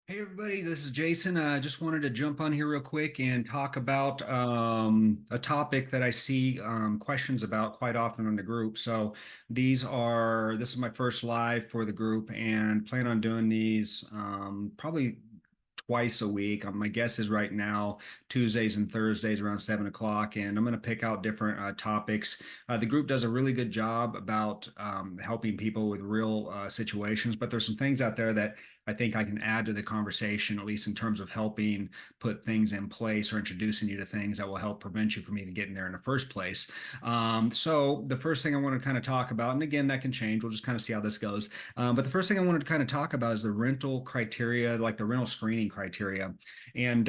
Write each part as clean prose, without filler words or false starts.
Hey everybody, this is Jason. I just wanted to jump on here real quick and talk about a topic that I see questions about quite often in the group. So this is my first live for the group and plan on doing these probably twice a week. My guess is right now Tuesdays and Thursdays around 7 o'clock, and I'm going to pick out different topics. The group does a really good job about helping people with real situations, but there's some things out there that I think I can add to the conversation, at least in terms of helping put things in place or introducing you to things that will help prevent you from even getting there in the first place. So the first thing I want to kind of talk about, and again, that can change. We'll just kind of see how this goes. But the first thing I wanted to kind of talk about is the rental criteria, like the rental screening criteria. And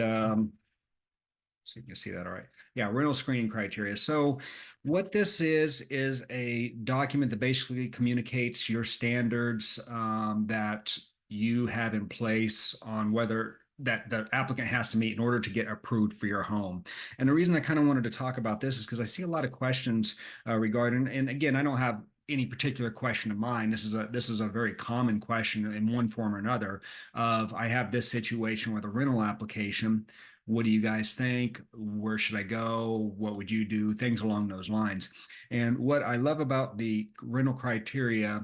so you can see that all right. Yeah, rental screening criteria. So what this is a document that basically communicates your standards that you have in place on whether that the applicant has to meet in order to get approved for your home. And the reason I kind of wanted to talk about this is because I see a lot of questions regarding, and again, I don't have any particular question of mine. This is a very common question in one form or another of I have this situation with a rental application. What do you guys think? Where should I go? What would you do? Things along those lines. And what I love about the rental criteria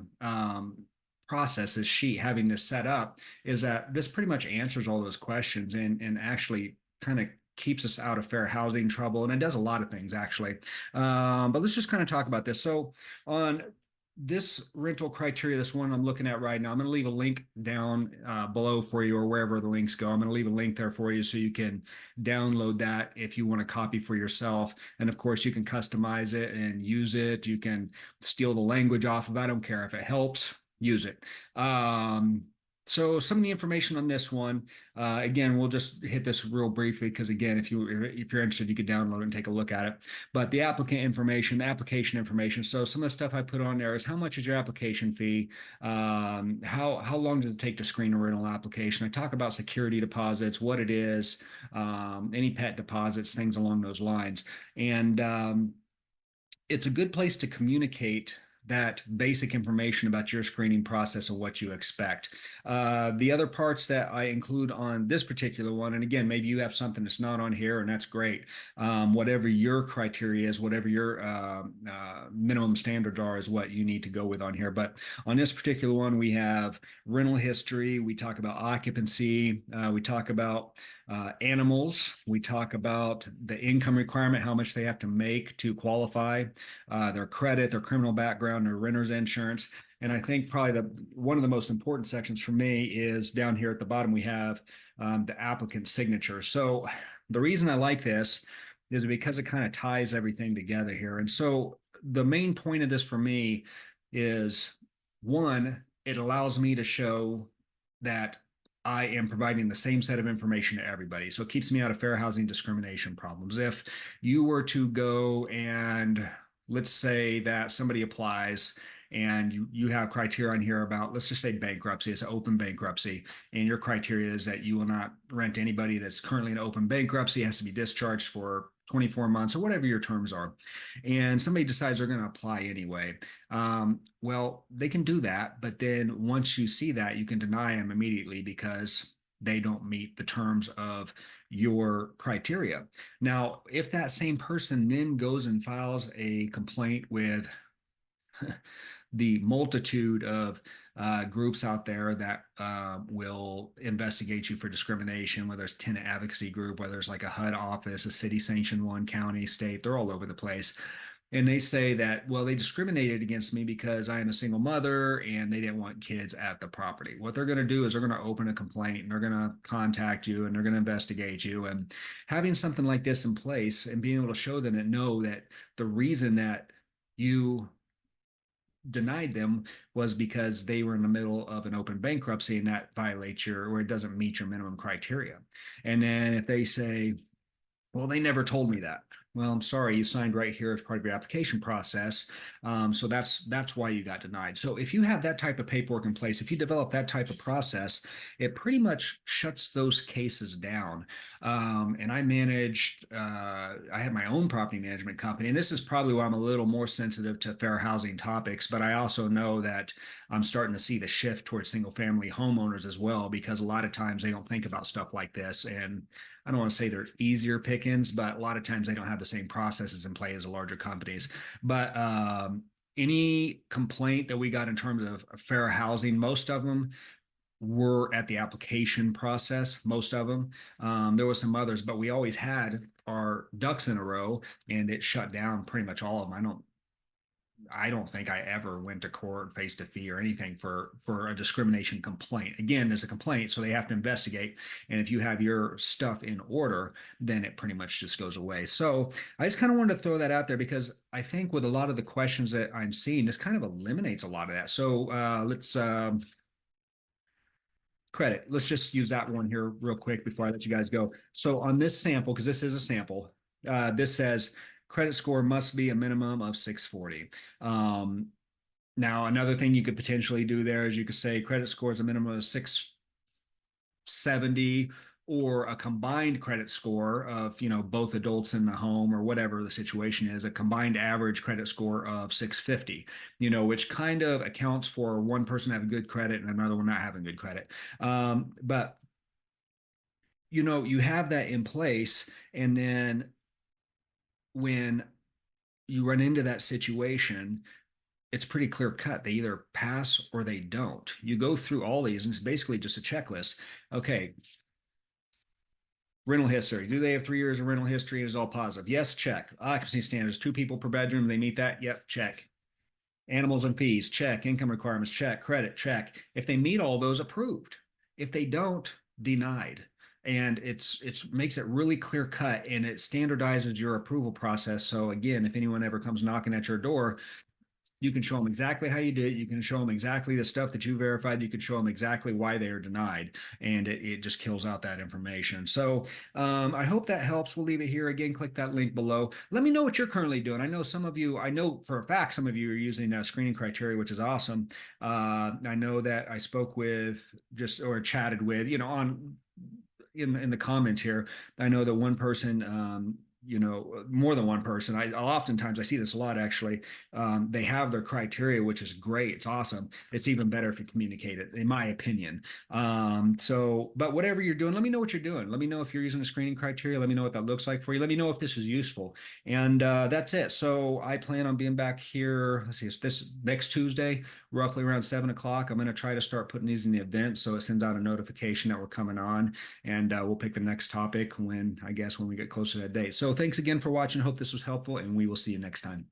process, this sheet, having this set up, is that this pretty much answers all those questions and actually kind of keeps us out of fair housing trouble. And it does a lot of things actually. But let's just kind of talk about this. So on this rental criteria, this one I'm looking at right now, I'm going to leave a link down below for you or wherever the links go. I'm going to leave a link there for you so you can download that if you want to copy for yourself. And of course, you can customize it and use it. You can steal the language off of it. I don't care if it helps, use it. So some of the information on this one, again, we'll just hit this real briefly because again, if you're interested, you could download it and take a look at it. But the applicant information, the application information. So some of the stuff I put on there is how much is your application fee? How long does it take to screen a rental application? I talk about security deposits, what it is, any pet deposits, things along those lines, and it's a good place to communicate that basic information about your screening process and what you expect. The other parts that I include on this particular one, and again, maybe you have something that's not on here, and that's great. Whatever your criteria is, whatever your minimum standards are, is what you need to go with on here. But on this particular one, we have rental history, we talk about occupancy, we talk about animals. We talk about the income requirement, how much they have to make to qualify, their credit, their criminal background, their renter's insurance. And I think probably one of the most important sections for me is down here at the bottom, we have the applicant's signature. So the reason I like this is because it kind of ties everything together here. And so the main point of this for me is, one, it allows me to show that I am providing the same set of information to everybody. So it keeps me out of fair housing discrimination problems. If you were to go and let's say that somebody applies and you have criteria on here about, let's just say bankruptcy, it's an open bankruptcy, and your criteria is that you will not rent anybody that's currently in open bankruptcy, has to be discharged for 24 months or whatever your terms are, and somebody decides they're going to apply anyway. Well, they can do that, but then once you see that, you can deny them immediately because they don't meet the terms of your criteria. Now, if that same person then goes and files a complaint with the multitude of groups out there that will investigate you for discrimination, whether it's tenant advocacy group, whether it's like a HUD office, a city sanctioned one, county, state, they're all over the place. And they say that, well, they discriminated against me because I am a single mother and they didn't want kids at the property. What they're going to do is they're going to open a complaint and they're going to contact you and they're going to investigate you. And having something like this in place and being able to show them that know that the reason that you denied them was because they were in the middle of an open bankruptcy and that violates your, or it doesn't meet your minimum criteria. And then if they say, well, they never told me that. Well, I'm sorry, you signed right here as part of your application process. So that's why you got denied. So if you have that type of paperwork in place, if you develop that type of process, it pretty much shuts those cases down. And I had my own property management company, and this is probably why I'm a little more sensitive to fair housing topics. But I also know that I'm starting to see the shift towards single family homeowners as well, because a lot of times they don't think about stuff like this. And I don't want to say they're easier pickings, but a lot of times they don't have the same processes in play as the larger companies. But any complaint that we got in terms of fair housing, most of them were at the application process, most of them. There was some others, but we always had our ducks in a row, and it shut down pretty much all of them. I don't think I ever went to court, faced a fee or anything for a discrimination complaint. Again, there's a complaint, so they have to investigate. And if you have your stuff in order, then it pretty much just goes away. So I just kind of wanted to throw that out there, because I think with a lot of the questions that I'm seeing, this kind of eliminates a lot of that. So let's credit. Let's just use that one here real quick before I let you guys go. So on this sample, because this is a sample, this says credit score must be a minimum of 640. Now, another thing you could potentially do there is you could say credit score is a minimum of 670, or a combined credit score of, both adults in the home or whatever the situation is, a combined average credit score of 650, which kind of accounts for one person having good credit and another one not having good credit. But you have that in place, and then when you run into that situation, it's pretty clear cut. They either pass or they don't. You go through all these, and it's basically just a checklist. Okay, rental history. Do they have 3 years of rental history? Is all positive? Yes, check. Occupancy standards, 2 people per bedroom. They meet that? Yep, check. Animals and fees, check. Income requirements, check. Credit, check. If they meet all those, approved. If they don't, denied. And it's makes it really clear cut, and it standardizes your approval process. So again, if anyone ever comes knocking at your door, you can show them exactly how you did it. You can show them exactly the stuff that you verified. You can show them exactly why they are denied, and it just kills out that information. So I hope that helps. We'll leave it here. Again, click that link below. Let me know what you're currently doing. I know some of you, I know for a fact some of you are using screening criteria, which is awesome. I know that I spoke with or chatted with, on in the comments here. I know that one person, more than one person. Oftentimes I see this a lot actually. They have their criteria, which is great. It's awesome. It's even better if you communicate it, in my opinion. But whatever you're doing, let me know what you're doing. Let me know if you're using a screening criteria. Let me know what that looks like for you. Let me know if this is useful. And that's it. So I plan on being back here. Let's see, it's this next Tuesday, roughly around 7 o'clock. I'm going to try to start putting these in the event, so it sends out a notification that we're coming on, and we'll pick the next topic when we get closer to that date. So thanks again for watching. Hope this was helpful, and we will see you next time.